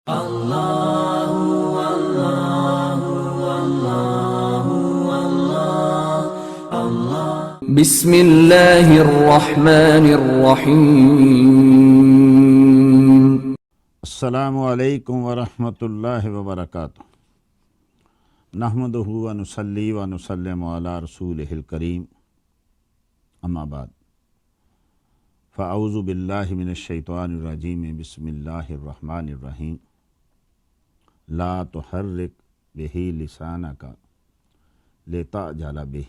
بسم اللہ الرحمن الرحیم۔ السلام علیکم ورحمۃ اللہ وبرکاتہ۔ نحمدہ ونصلی ونسلم علی رسولہ الکریم، اما بعد، فاعوذ باللہ من الشیطان الرجیم، بسم اللہ الرحمن الرحیم۔ لا تحرک بہ لسانک لتعجل بہ،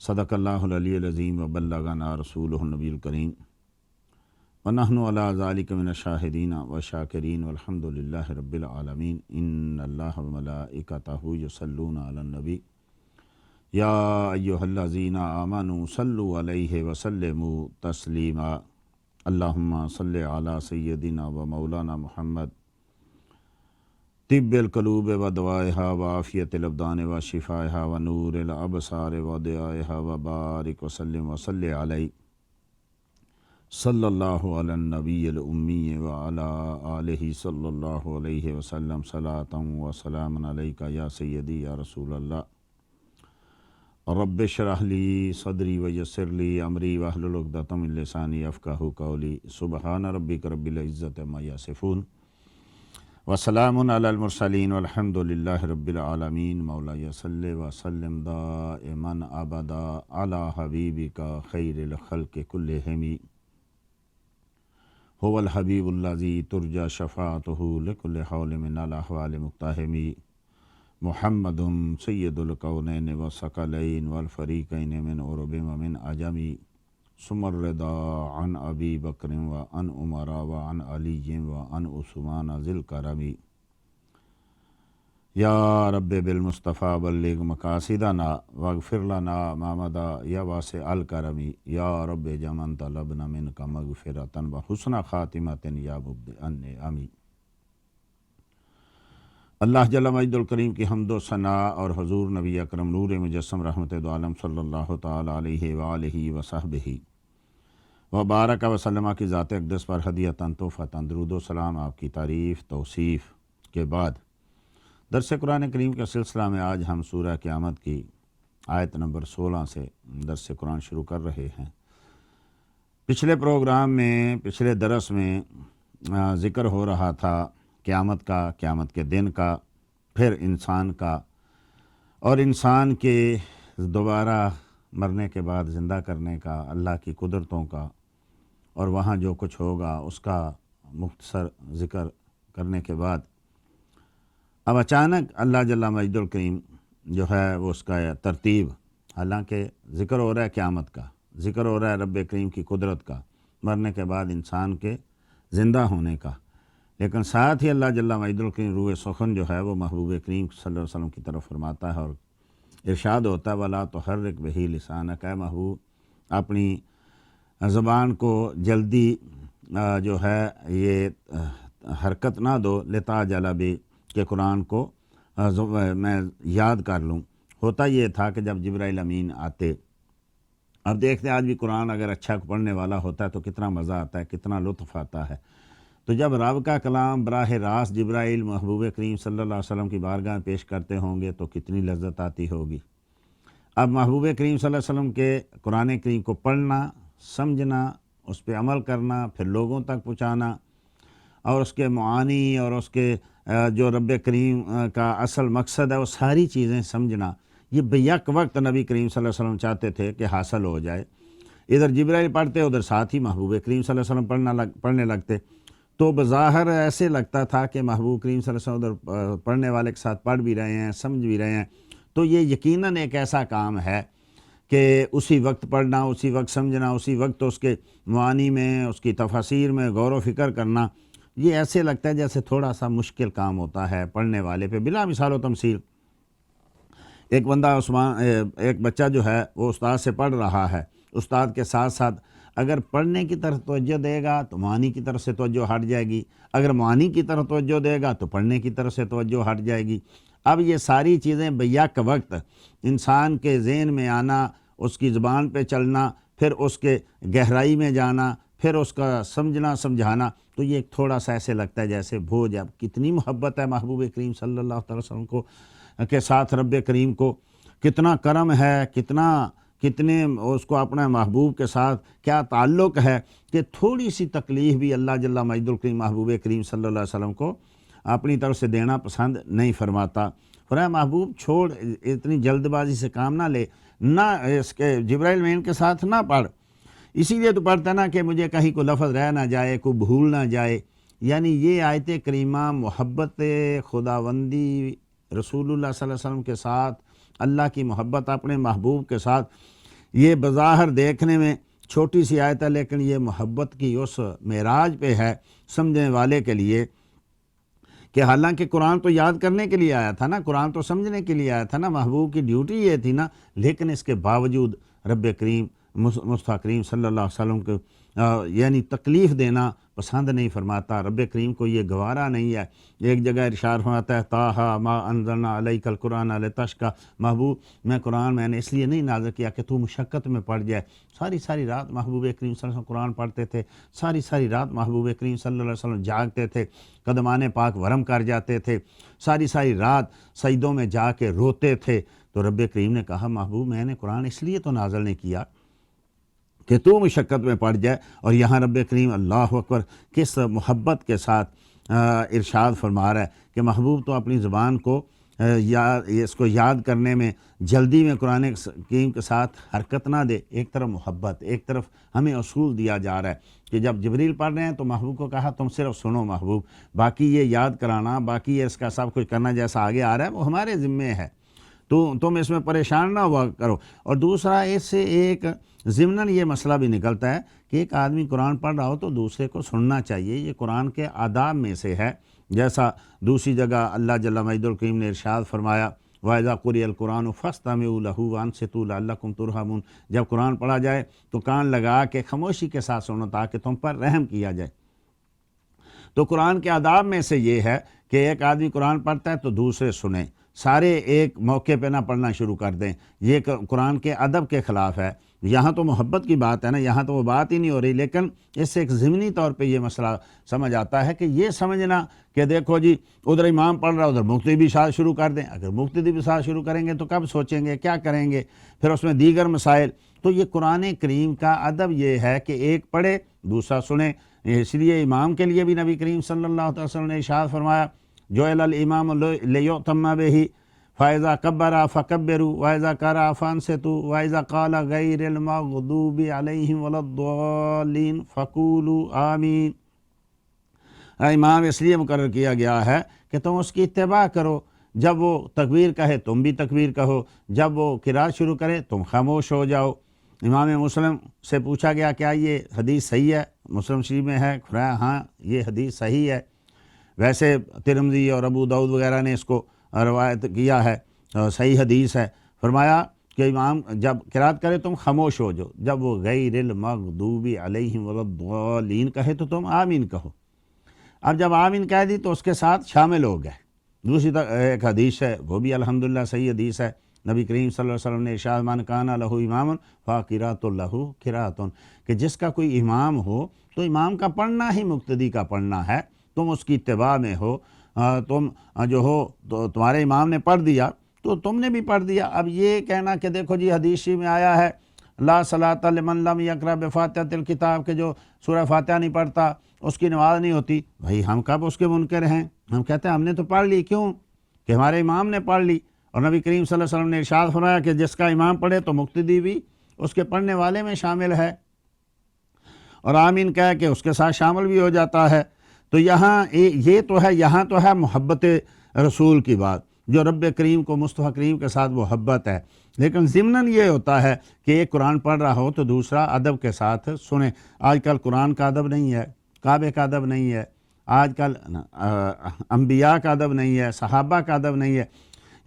صدق اللہ العلی العظیم وبلغنا رسولہ النبی الکریم، ونحن علی ذلک من الشاہدین والشاکرین والحمد للہ رب العالمین۔ ان اللہ وملائکتہ یصلون علی النبی یا ایہا الذین آمنوا صلوا علیہ وسلموا تسلیما۔ اللہم صلی علی سیدنا و مولانا محمد، طب القلوب و دوائها و عافیت الابدان و شفائها و نور الابصار و ضیائها و بارک وسلم وصلی علیہ صلی اللہ علی النبی الامی و علی آلہ صلی اللہ علیہ وسلم، صلاۃ و سلام علیک یا سیدی یا رسول اللہ۔ رب اشرح لی صدری ویسر لی امری واحلل عقدۃ من لسانی یفقہوا قولی۔ سبحان ربک رب العزۃ عما یصفون وسلام علی المرسلین والحمد للہ رب العالمین۔ مولاي صلی وسلم دائما ابدا علی حبیبک خیر الخلق کلہم، هو الحبیب الذی ترجى شفاعته لكل حول من الاحوال مقتحم، محمد سید الکونین والثقلین والفریقین من عرب ومن عجم، ثم الرضا عن ابی بکر وعن عمر وعن علی وعن عثمان ذی الکرم۔ یا رب بالمصطفیٰ بلغ مقاصدنا واغفر لنا ما مضى یا واسع الکرم، یا رب جمن طلبنا منک مغفرۃ وحسن خاتمۃ یا مبدئ النعم۔ اللہ جل مجد الکریم کی حمد و ثناء اور حضور نبی اکرم نور مجسم رحمت دو عالم صلی اللہ تعالی علیہ وآلہ وصحبہ وبارک وسلم کی ذات اقدس پر ہدیۃً تحفۃً، درود و سلام آپ کی تعریف توصیف کے بعد درس قرآن کریم کے سلسلہ میں آج ہم سورہ قیامت کی آیت نمبر 16 سے درس قرآن شروع کر رہے ہیں۔ پچھلے پروگرام میں، پچھلے درس میں ذکر ہو رہا تھا قیامت کا، قیامت کے دن کا، پھر انسان کا، اور انسان کے دوبارہ مرنے کے بعد زندہ کرنے کا، اللہ کی قدرتوں کا، اور وہاں جو کچھ ہوگا اس کا مختصر ذکر کرنے کے بعد اب اچانک اللہ جل مجد الکریم جو ہے وہ اس کا ترتیب، حالانکہ ذکر ہو رہا ہے قیامت کا، ذکر ہو رہا ہے رب کریم کی قدرت کا، مرنے کے بعد انسان کے زندہ ہونے کا، لیکن ساتھ ہی اللہ جل مجد الکریم روح سخن جو ہے وہ محبوب کریم صلی اللہ علیہ وسلم کی طرف فرماتا ہے اور ارشاد ہوتا ہے وَلَا تُحَرِّكْ بِهِ لِسَانَكَ، اے محبوب اپنی زبان کو جلدی جو ہے یہ حرکت نہ دو، لِتَعْجَلَ بِهِ، کہ قرآن کو میں یاد کر لوں۔ ہوتا یہ تھا کہ جب جبرائیل امین آتے، اب دیکھتے ہیں آج بھی قرآن اگر اچھا پڑھنے والا ہوتا ہے تو کتنا مزہ آتا ہے، کتنا لطف آتا ہے۔ تو جب رب کا کلام براہ راست جبرائیل محبوب کریم صلی اللہ علیہ وسلم کی بارگاہ میں پیش کرتے ہوں گے تو کتنی لذت آتی ہوگی۔ اب محبوب کریم صلی اللہ علیہ وسلم کے قرآن کریم کو پڑھنا، سمجھنا، اس پہ عمل کرنا، پھر لوگوں تک پہنچانا، اور اس کے معانی اور اس کے جو رب کریم کا اصل مقصد ہے وہ ساری چیزیں سمجھنا، یہ بیک وقت نبی کریم صلی اللہ علیہ وسلم چاہتے تھے کہ حاصل ہو جائے۔ ادھر جبرائیل پڑھتے، ادھر ساتھ ہی محبوب کریم صلی اللہ علیہ وسلم پڑھنے لگتے، تو بظاہر ایسے لگتا تھا کہ محبوب کریم صلی اللہ علیہ وسلم ادھر پڑھنے والے کے ساتھ پڑھ بھی رہے ہیں، سمجھ بھی رہے ہیں، تو یہ یقیناً ایک ایسا کام ہے کہ اسی وقت پڑھنا، اسی وقت سمجھنا، اسی وقت اس کے معانی میں، اس کی تفاسیر میں غور و فکر کرنا، یہ ایسے لگتا ہے جیسے تھوڑا سا مشکل کام ہوتا ہے پڑھنے والے پہ، بلا مثال و تمثیل۔ ایک بندہ ایک بچہ جو ہے وہ استاد سے پڑھ رہا ہے، استاد کے ساتھ ساتھ اگر پڑھنے کی طرف توجہ دے گا تو معانی کی طرف سے توجہ ہٹ جائے گی، اگر معانی کی طرف توجہ دے گا تو پڑھنے کی طرف سے توجہ ہٹ جائے گی۔ اب یہ ساری چیزیں بیک وقت انسان کے ذہن میں آنا، اس کی زبان پہ چلنا، پھر اس کے گہرائی میں جانا، پھر اس کا سمجھنا سمجھانا، تو یہ ایک تھوڑا سا ایسے لگتا ہے جیسے بوجھ۔ اب کتنی محبت ہے محبوب کریم صلی اللہ تعالی وسلم کو کے ساتھ، رب کریم کو کتنا کرم ہے، کتنے اس کو اپنے محبوب کے ساتھ کیا تعلق ہے کہ تھوڑی سی تکلیف بھی اللہ جل مجدہ الکریم محبوب کریم صلی اللہ علیہ وسلم کو اپنی طرف سے دینا پسند نہیں فرماتا۔ فرمایا محبوب چھوڑ، اتنی جلد بازی سے کام نہ لے، نہ اس کے جبرائیل امین کے ساتھ نہ پڑھ، اسی لیے تو پڑھتا نا کہ مجھے کہیں کوئی لفظ رہ نہ جائے، کوئی بھول نہ جائے۔ یعنی یہ آیت کریمہ محبت خداوندی رسول اللہ صلی اللہ علیہ وسلم کے ساتھ، اللہ کی محبت اپنے محبوب کے ساتھ، یہ بظاہر دیکھنے میں چھوٹی سی آیت ہے، لیکن یہ محبت کی اس معراج پہ ہے سمجھنے والے کے لیے، کہ حالانکہ قرآن تو یاد کرنے کے لیے آیا تھا نا، قرآن تو سمجھنے کے لیے آیا تھا نا، محبوب کی ڈیوٹی یہ تھی نا، لیکن اس کے باوجود رب کریم مصطفیٰ کریم صلی اللہ علیہ وسلم کو یعنی تکلیف دینا پسند نہیں فرماتا، رب کریم کو یہ گوارا نہیں ہے۔ ایک جگہ ارشاد فرماتا ہے طٰہٰ ما انزلنا علیک القرآن لتشقیٰ، محبوب میں نے اس لیے نہیں نازل کیا کہ تو مشقت میں پڑ جائے۔ ساری رات محبوب کریم صلی اللہ علیہ وسلم قرآن پڑھتے تھے، ساری رات محبوب کریم صلی اللہ علیہ وسلم جاگتے تھے، قدمان پاک ورم کر جاتے تھے، ساری رات سجدوں میں جا کے روتے تھے۔ تو رب کریم نے کہا محبوب میں نے قرآن اس لیے تو نازل نہیں کیا کہ تو مشقت میں پڑ جائے۔ اور یہاں رب کریم اللہ اکبر کس محبت کے ساتھ ارشاد فرما رہا ہے کہ محبوب تو اپنی زبان کو اس کو یاد کرنے میں جلدی میں قرآن کریم کے ساتھ حرکت نہ دے۔ ایک طرف محبت، ایک طرف ہمیں اصول دیا جا رہا ہے کہ جب جبریل پڑھ رہے ہیں تو محبوب کو کہا تم صرف سنو محبوب، باقی یہ یاد کرانا، باقی یہ اس کا سب کچھ کرنا جیسا آگے آ رہا ہے وہ ہمارے ذمے ہے، تو تم اس میں پریشان نہ ہوا کرو۔ اور دوسرا اس سے ایک ضمناً یہ مسئلہ بھی نکلتا ہے کہ ایک آدمی قرآن پڑھ رہا ہو تو دوسرے کو سننا چاہیے، یہ قرآن کے آداب میں سے ہے۔ جیسا دوسری جگہ اللہ جل مجدہ الکریم نے ارشاد فرمایا وَإِذَا قُرِئَ الْقُرْآنُ فَاسْتَمِعُوا لَهُ وَأَنصِتُوا لَعَلَّكُمْ تُرْحَمُونَ، جب قرآن پڑھا جائے تو کان لگا کے خاموشی کے ساتھ سنو تاکہ تم پر رحم کیا جائے۔ تو قرآن کے آداب میں سے یہ ہے کہ ایک آدمی قرآن پڑھتا ہے تو دوسرے سنیں، سارے ایک موقع پہ نہ پڑھنا شروع کر دیں، یہ قرآن کے ادب کے خلاف ہے۔ یہاں تو محبت کی بات ہے نا، یہاں تو وہ بات ہی نہیں ہو رہی، لیکن اس سے ایک ضمنی طور پہ یہ مسئلہ سمجھ آتا ہے کہ یہ سمجھنا کہ دیکھو جی ادھر امام پڑھ رہا ادھر مقتدی بھی ساتھ شروع کر دیں، اگر مقتدی بھی ساتھ شروع کریں گے تو کب سوچیں گے کیا کریں گے، پھر اس میں دیگر مسائل۔ تو یہ قرآن کریم کا ادب یہ ہے کہ ایک پڑھے دوسرا سنے، اس لیے امام کے لیے بھی نبی کریم صلی اللہ علیہ وسلم نے ارشاد فرمایا جعل الامام لیؤتم بہ فَإِذَا كَبَّرَ فَكَبِّرُوا وَإِذَا قَرَأَ فَأَنصِتُوا وَإِذَا قَالَ غَيْرِ الْمَغْضُوبِ عَلَيْهِمْ وَلَا الضَّالِّينَ فَقُولُوا آمین۔ امام اس لیے مقرر کیا گیا ہے کہ تم اس کی اتباع کرو، جب وہ تکبیر کہے تم بھی تکبیر کہو، جب وہ قرات شروع کرے تم خاموش ہو جاؤ۔ امام مسلم سے پوچھا گیا کیا یہ حدیث صحیح ہے؟ مسلم شریف میں ہے، ہاں یہ حدیث صحیح ہے۔ ویسے ترمذی اور ابو داؤد وغیرہ نے اس کو روایت کیا ہے، صحیح حدیث ہے۔ فرمایا کہ امام جب قرات کرے تم خاموش ہو جاؤ، جب وہ غیر المغضوب علیہم ولا الضالین کہے تو تم آمین کہو۔ اب جب آمین کہہ دی تو اس کے ساتھ شامل ہو گئے۔ دوسری ایک حدیث ہے وہ بھی الحمدللہ صحیح حدیث ہے، نبی کریم صلی اللہ علیہ وسلم نے ارشاد من کان لہ امام فقراۃ لہ قراۃ، کہ جس کا کوئی امام ہو تو امام کا پڑھنا ہی مقتدی کا پڑھنا ہے، تم اس کی اتباع میں ہو، تم جو ہو تو تمہارے امام نے پڑھ دیا تو تم نے بھی پڑھ دیا۔ اب یہ کہنا کہ دیکھو جی حدیث میں آیا ہے لا صلاۃ لمن لم یقرأ بفاتحۃ الکتاب، کہ جو سورہ فاتحہ نہیں پڑھتا اس کی نماز نہیں ہوتی۔ بھائی ہم کب اس کے منکر ہیں؟ ہم کہتے ہیں ہم نے تو پڑھ لی، کیوں کہ ہمارے امام نے پڑھ لی، اور نبی کریم صلی اللہ علیہ وسلم نے ارشاد فرمایا کہ جس کا امام پڑھے تو مقتدی بھی اس کے پڑھنے والے میں شامل ہے، اور آمین کہہ کے اس کے ساتھ شامل بھی ہو جاتا ہے۔ تو یہاں یہ تو ہے، یہاں تو ہے محبت رسول کی بات، جو رب کریم کو مصطفیٰ کریم کے ساتھ محبت ہے، لیکن ضمناً یہ ہوتا ہے کہ ایک قرآن پڑھ رہا ہو تو دوسرا ادب کے ساتھ سنے۔ آج کل قرآن کا ادب نہیں ہے، کعبے کا ادب نہیں ہے، آج کل انبیاء کا ادب نہیں ہے، صحابہ کا ادب نہیں ہے۔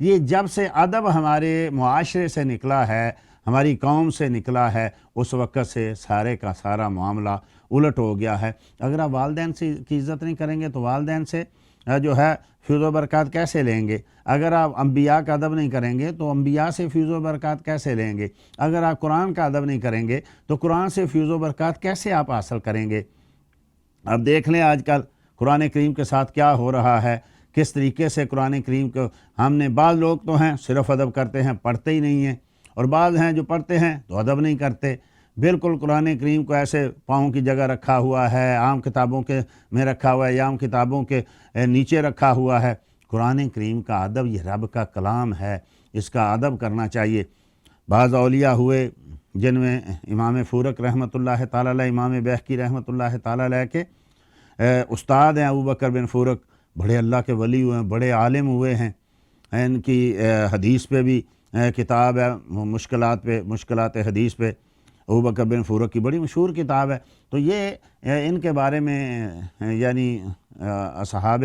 یہ جب سے ادب ہمارے معاشرے سے نکلا ہے، ہماری قوم سے نکلا ہے، اس وقت سے سارے کا سارا معاملہ الٹ ہو گیا ہے۔ اگر آپ والدین سے کی عزت نہیں کریں گے تو والدین سے جو ہے فیض و برکات کیسے لیں گے؟ اگر آپ انبیاء کا ادب نہیں کریں گے تو انبیاء سے فیض و برکات کیسے لیں گے؟ اگر آپ قرآن کا ادب نہیں کریں گے تو قرآن سے فیض و برکات کیسے آپ حاصل کریں گے؟ اب دیکھ لیں آج کل قرآن کریم کے ساتھ کیا ہو رہا ہے، کس طریقے سے قرآن کریم کو ہم نے، بعض لوگ تو ہیں صرف ادب کرتے ہیں، پڑھتے ہی نہیں ہیں، اور بعض ہیں جو پڑھتے ہیں تو ادب نہیں کرتے، بالکل قرآن کریم کو ایسے پاؤں کی جگہ رکھا ہوا ہے، عام کتابوں کے میں رکھا ہوا ہے یا عام کتابوں کے نیچے رکھا ہوا ہے۔ قرآن کریم کا ادب، یہ رب کا کلام ہے، اس کا ادب کرنا چاہیے۔ بعض اولیاء ہوئے جن میں امام فورق رحمۃ اللہ تعالی علیہ، امام بیہقی رحمۃ اللہ تعالی علیہ کے استاد ہیں ابو بکر بن فورق، بڑے اللہ کے ولی ہوئے ہیں، بڑے عالم ہوئے ہیں، ان کی حدیث پہ بھی کتاب ہے، مشکلات حدیث پہ ابو بکر بن فورق کی بڑی مشہور کتاب ہے۔ تو یہ ان کے بارے میں یعنی اصحاب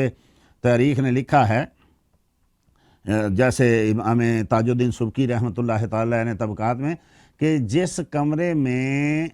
تاریخ نے لکھا ہے، جیسے امام تاج الدین سبکی رحمۃ اللہ تعالی نے طبقات میں، کہ جس کمرے میں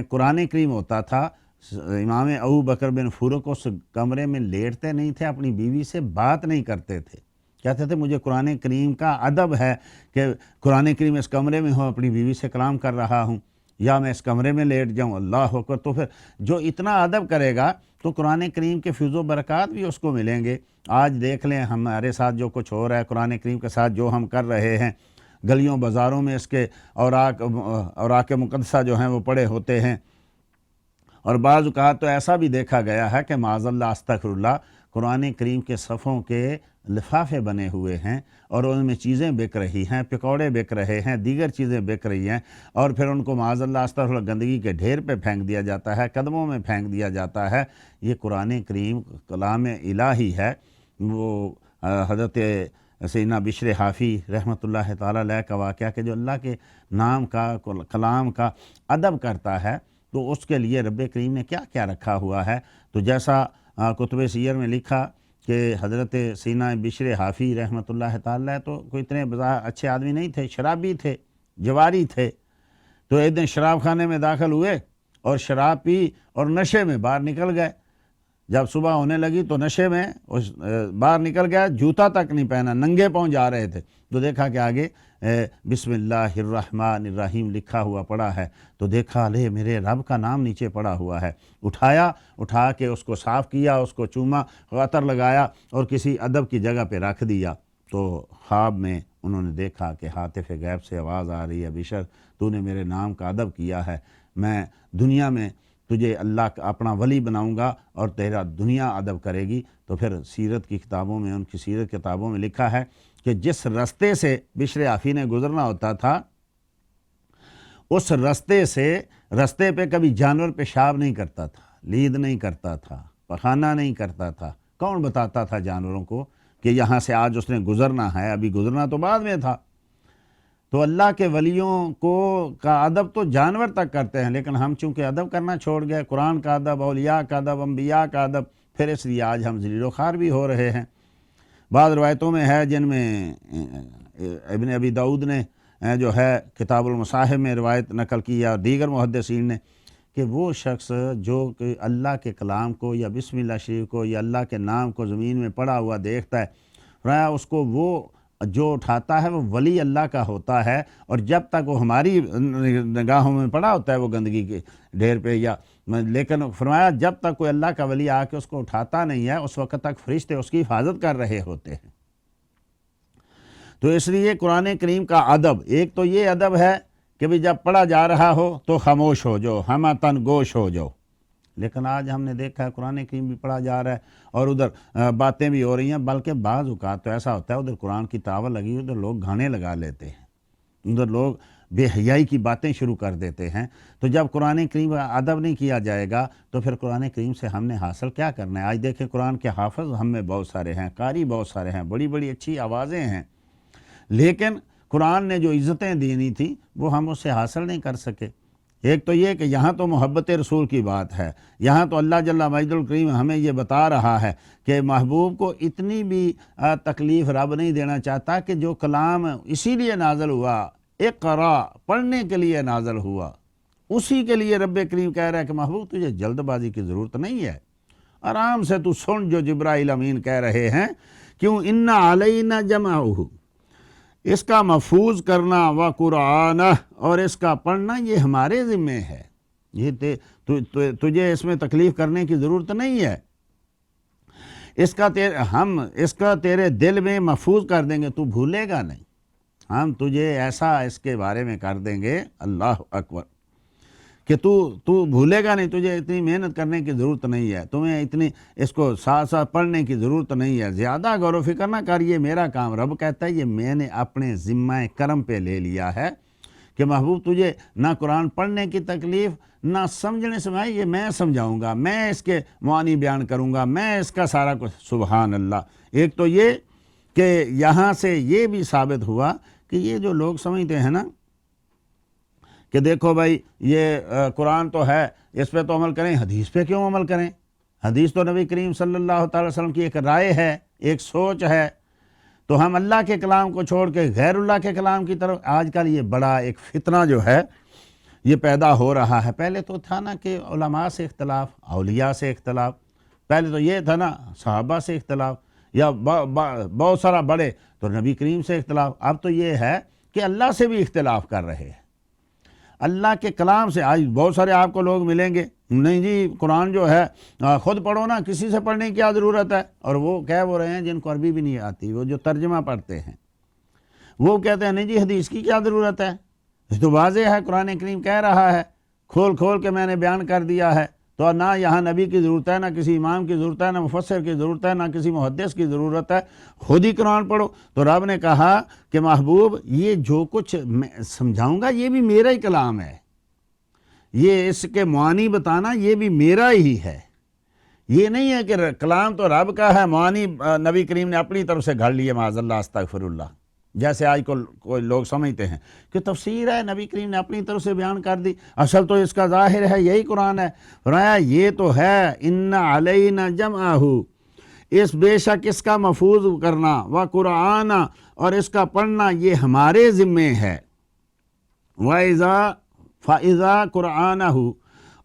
قرآن کریم ہوتا تھا امام ابو بکر بن فورق اس کمرے میں لیٹتے نہیں تھے، اپنی بیوی سے بات نہیں کرتے تھے، کہتے تھے مجھے قرآن کریم کا ادب ہے کہ قرآن کریم اس کمرے میں ہوں، اپنی بیوی سے کلام کر رہا ہوں، یا میں اس کمرے میں لیٹ جاؤں، اللہ اکبر۔ تو پھر جو اتنا ادب کرے گا تو قرآن کریم کے فیض و برکات بھی اس کو ملیں گے۔ آج دیکھ لیں ہمارے ساتھ جو کچھ ہو رہا ہے، قرآن کریم کے ساتھ جو ہم کر رہے ہیں، گلیوں بازاروں میں اس کے اوراق مقدسہ جو ہیں وہ پڑے ہوتے ہیں، اور بعض اوقات تو ایسا بھی دیکھا گیا ہے کہ معاذ اللہ استغفر اللہ، قرآن کریم کے صفوں کے لفافے بنے ہوئے ہیں اور ان میں چیزیں بک رہی ہیں، پکوڑے بک رہے ہیں، دیگر چیزیں بک رہی ہیں، اور پھر ان کو معاذ اللہ استغفر اللہ گندگی کے ڈھیر پہ پھینک دیا جاتا ہے، قدموں میں پھینک دیا جاتا ہے۔ یہ قرآن کریم کلام الہی ہے۔ وہ حضرت سیدنا بشر حافی رحمۃ اللہ تعالی علیہ کا واقعہ کہ جو اللہ کے نام کا، کلام کا ادب کرتا ہے تو اس کے لیے رب کریم نے کیا کیا رکھا ہوا ہے۔ تو جیسا کتب سیر میں لکھا کہ حضرت سیدنا بشر حافی رحمۃ اللہ تعالی علیہ تو کوئی اتنے اچھے آدمی نہیں تھے، شرابی تھے، جواری تھے۔ تو ایک دن شراب خانے میں داخل ہوئے اور شراب پی اور نشے میں باہر نکل گئے۔ جب صبح ہونے لگی تو نشے میں باہر نکل گیا، جوتا تک نہیں پہنا، ننگے پاؤں جا رہے تھے، تو دیکھا کہ آگے بسم اللہ الرحمن الرحیم لکھا ہوا پڑا ہے، تو دیکھا لے میرے رب کا نام نیچے پڑا ہوا ہے، اٹھا کے اس کو صاف کیا، اس کو چوما، عطر لگایا اور کسی ادب کی جگہ پہ رکھ دیا۔ تو خواب میں انہوں نے دیکھا کہ ہاتف غیب سے آواز آ رہی ہے، بشر تو نے میرے نام کا ادب کیا ہے، میں دنیا میں تجھے اللہ کا اپنا ولی بناؤں گا اور تیرا دنیا ادب کرے گی۔ تو پھر سیرت کی کتابوں میں، ان کی سیرت کتابوں میں لکھا ہے کہ جس رستے سے بشر حافی نے گزرنا ہوتا تھا، اس رستے پہ کبھی جانور پیشاب نہیں کرتا تھا، لید نہیں کرتا تھا، پخانہ نہیں کرتا تھا۔ کون بتاتا تھا جانوروں کو کہ یہاں سے آج اس نے گزرنا ہے؟ ابھی گزرنا تو بعد میں تھا۔ تو اللہ کے ولیوں کا ادب تو جانور تک کرتے ہیں، لیکن ہم چونکہ ادب کرنا چھوڑ گئے، قرآن کا ادب، اولیاء کا ادب، انبیاء کا ادب، پھر اس لیے آج ہم ذلیل و خوار بھی ہو رہے ہیں۔ بعض روایتوں میں ہے جن میں ابن ابی داؤد نے جو ہے کتاب المصاحف میں روایت نقل کی، یا دیگر محدثین نے، کہ وہ شخص جو کہ اللہ کے کلام کو یا بسم اللہ شریف کو یا اللہ کے نام کو زمین میں پڑا ہوا دیکھتا ہے، فرمایا اس کو وہ جو اٹھاتا ہے وہ ولی اللہ کا ہوتا ہے، اور جب تک وہ ہماری نگاہوں میں پڑا ہوتا ہے وہ گندگی کے ڈھیر پہ، لیکن فرمایا جب تک کوئی اللہ کا ولی آ کے اس کو اٹھاتا نہیں ہے، اس وقت تک فرشتے اس کی حفاظت کر رہے ہوتے ہیں۔ تو اس لیے قرآن کریم کا ادب، ایک تو یہ ادب ہے کہ بھی جب پڑھا جا رہا ہو تو خاموش ہو جاؤ، ہمتن گوش ہو جاؤ، لیکن آج ہم نے دیکھا ہے قرآن کریم بھی پڑھا جا رہا ہے اور ادھر باتیں بھی ہو رہی ہیں، بلکہ بعض اوقات تو ایسا ہوتا ہے ادھر قرآن کی تلاوت لگی ادھر لوگ گانے لگا لیتے ہیں، ادھر لوگ بے حیائی کی باتیں شروع کر دیتے ہیں۔ تو جب قرآن کریم کا ادب نہیں کیا جائے گا تو پھر قرآن کریم سے ہم نے حاصل کیا کرنا ہے؟ آج دیکھیں قرآن کے حافظ ہم میں بہت سارے ہیں، قاری بہت سارے ہیں، بڑی بڑی اچھی آوازیں ہیں، لیکن قرآن نے جو عزتیں دینی تھیں وہ ہم اس سے حاصل نہیں کر سکے۔ ایک تو یہ کہ یہاں تو محبت رسول کی بات ہے، یہاں تو اللہ جل مجد الکریم ہمیں یہ بتا رہا ہے کہ محبوب کو اتنی بھی تکلیف رب نہیں دینا چاہتا کہ جو کلام اسی لیے نازل ہوا، اقرا پڑھنے کے لیے نازل ہوا، اسی کے لیے رب کریم کہہ رہا ہے کہ محبوب تجھے جلد بازی کی ضرورت نہیں ہے، آرام سے تو سن جو جبرائیل امین کہہ رہے ہیں. کیوں؟ ان علینا جمعہ، اس کا محفوظ کرنا، و قرآن، اور اس کا پڑھنا یہ ہمارے ذمے ہے. یہ تجھے اس میں تکلیف کرنے کی ضرورت نہیں ہے. ہم اس کا تیرے دل میں محفوظ کر دیں گے، تو بھولے گا نہیں. ہم تجھے ایسا اس کے بارے میں کر دیں گے، اللہ اکبر، کہ تو بھولے گا نہیں. تجھے اتنی محنت کرنے کی ضرورت نہیں ہے، تمہیں اتنی اس کو ساتھ ساتھ پڑھنے کی ضرورت نہیں ہے. زیادہ غور و فکر نہ کر، یہ میرا کام. رب کہتا ہے یہ میں نے اپنے ذمہ کرم پہ لے لیا ہے کہ محبوب تجھے نہ قرآن پڑھنے کی تکلیف، نہ سمجھنے سے یہ میں سمجھاؤں گا، میں اس کے معانی بیان کروں گا، میں اس کا سارا کچھ. سبحان اللہ. ایک تو یہ کہ یہاں سے یہ بھی ثابت ہوا کہ یہ جو لوگ سمجھتے ہیں نا کہ دیکھو بھائی یہ قرآن تو ہے، اس پہ تو عمل کریں، حدیث پہ کیوں عمل کریں؟ حدیث تو نبی کریم صلی اللہ تعالی وسلم کی ایک رائے ہے، ایک سوچ ہے. تو ہم اللہ کے کلام کو چھوڑ کے غیر اللہ کے کلام کی طرف. آج کل یہ بڑا ایک فتنہ جو ہے یہ پیدا ہو رہا ہے. پہلے تو تھا نا کہ علماء سے اختلاف، اولیاء سے اختلاف. پہلے تو یہ تھا نا صحابہ سے اختلاف، یا بہت سارا بڑے تو نبی کریم سے اختلاف. اب تو یہ ہے کہ اللہ سے بھی اختلاف کر رہے ہیں، اللہ کے کلام سے. آج بہت سارے آپ کو لوگ ملیں گے، نہیں جی قرآن جو ہے خود پڑھو نا، کسی سے پڑھنے کی کیا ضرورت ہے. اور وہ کہہ رہے ہیں جن کو عربی بھی نہیں آتی، وہ جو ترجمہ پڑھتے ہیں، وہ کہتے ہیں نہیں جی حدیث کی کیا ضرورت ہے، یہ تو واضح ہے، قرآن کریم کہہ رہا ہے، کھول کے میں نے بیان کر دیا ہے. تو نہ یہاں نبی کی ضرورت ہے، نہ کسی امام کی ضرورت ہے، نہ مفسر کی ضرورت ہے، نہ کسی محدث کی ضرورت ہے، خود ہی قرآن پڑھو. تو رب نے کہا کہ محبوب یہ جو کچھ میں سمجھاؤں گا یہ بھی میرا ہی کلام ہے، یہ اس کے معانی بتانا یہ بھی میرا ہی ہے. یہ نہیں ہے کہ کلام تو رب کا ہے، معانی نبی کریم نے اپنی طرف سے گھڑ لیے، معاذ اللہ استغفر اللہ. جیسے آج کوئی لوگ سمجھتے ہیں کہ تفسیر ہے، نبی کریم نے اپنی طرف سے بیان کر دی، اصل تو اس کا ظاہر ہے یہی قرآن ہے. فرمایا یہ تو ہے ان علینا جمعہ، اس بے شک اس کا محفوظ کرنا، و قرآن، اور اس کا پڑھنا یہ ہمارے ذمے ہے. فَإِذَا قُرْآنَهُ،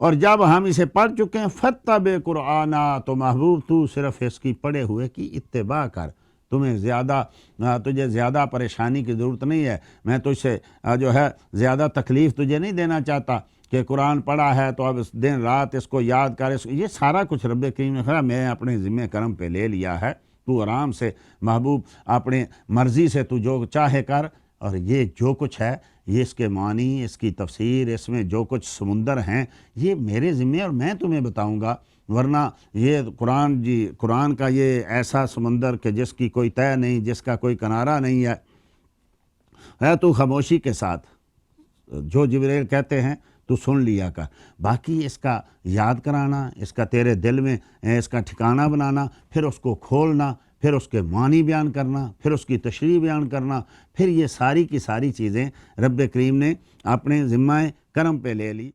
اور جب ہم اسے پڑھ چکے ہیں، فَاتَّبِعْ قُرْآنَ، تو محبوب تو صرف اس کی پڑھے ہوئے کی اتباع کر. تجھے زیادہ پریشانی کی ضرورت نہیں ہے. میں تجھ سے جو ہے زیادہ تکلیف تجھے نہیں دینا چاہتا کہ قرآن پڑھا ہے تو اب دن رات اس کو یاد کر. یہ سارا کچھ رب کریم نے کہا میں اپنے ذمہ کرم پہ لے لیا ہے. تو آرام سے محبوب اپنے مرضی سے تو جو چاہے کر. اور یہ جو کچھ ہے، یہ اس کے معنی، اس کی تفسیر، اس میں جو کچھ سمندر ہیں، یہ میرے ذمہ اور میں تمہیں بتاؤں گا. ورنہ یہ قرآن کا یہ ایسا سمندر کہ جس کی کوئی تہہ نہیں، جس کا کوئی کنارہ نہیں ہے تو خاموشی کے ساتھ جو جبریل کہتے ہیں تو سن لیا کر. باقی اس کا یاد کرانا، اس کا تیرے دل میں اس کا ٹھکانہ بنانا، پھر اس کو کھولنا، پھر اس کے معنی بیان کرنا، پھر اس کی تشریح بیان کرنا، پھر یہ ساری کی ساری چیزیں رب کریم نے اپنے ذمہ کرم پہ لے لی.